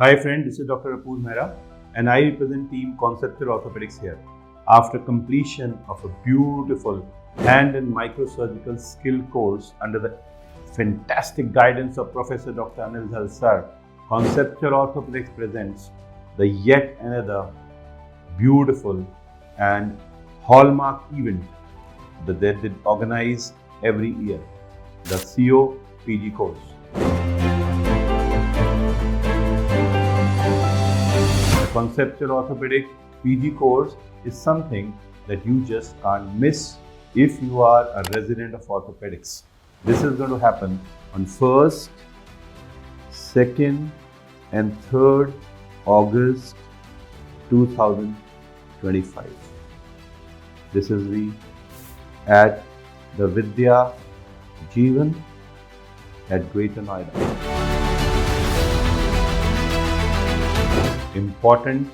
Hi friend, this is Dr. Apurv Mehra and I represent team Conceptual Orthopedics here. After completion of a beautiful hand and microsurgical skill course under the fantastic guidance of Professor Dr. Anil Dhal sir, Conceptual Orthopedics presents the yet another beautiful and hallmark event that they did organize every year, the COPG course. Conceptual Orthopedic PG course is something that you just can't miss if you are a resident of orthopedics. This is going to happen on 1st, 2nd and 3rd August 2025. This is at the Vidya, Jeevan at Greater Noida. Important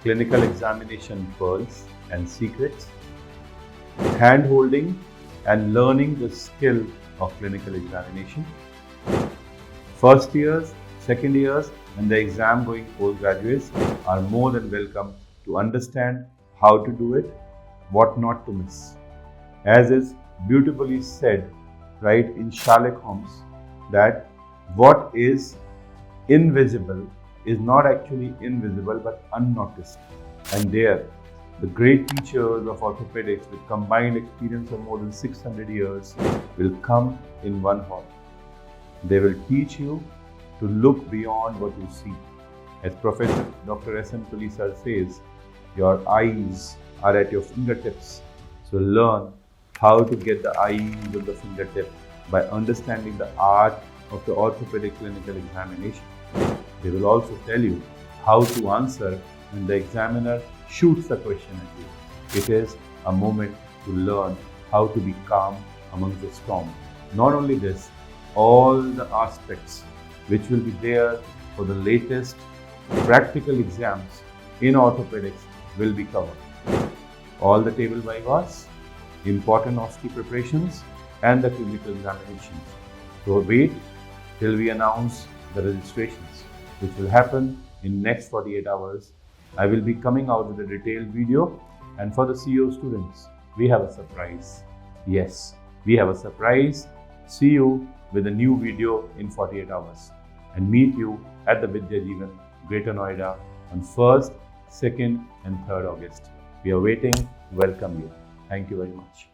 clinical examination pearls and secrets, hand-holding and learning the skill of clinical examination. First years, second years and the exam going postgraduates are more than welcome to understand how to do it, what not to miss. As is beautifully said right in Sherlock Holmes, that what is invisible is not actually invisible but unnoticed. And there, the great teachers of orthopedics with combined experience of more than 600 years will come in one hall. They will teach you to look beyond what you see. As Professor Dr. S.M. Tulisar says, your eyes are at your fingertips. So learn how to get the eyes on the fingertip by understanding the art of the orthopedic clinical examination. They will also tell you how to answer when the examiner shoots a question at you. It is a moment to learn how to be calm among the storm. Not only this, all the aspects which will be there for the latest practical exams in orthopedics will be covered. All the table vivas, important OSCE preparations and the clinical examinations. So wait till we announce the registrations, which will happen in next 48 hours. I will be coming out with a detailed video, and for the CEO students, we have a surprise. Yes, we have a surprise. See you with a new video in 48 hours and meet you at the Vidya Jeevan, Greater Noida on 1st, 2nd and 3rd August. We are waiting to welcome you. Thank you very much.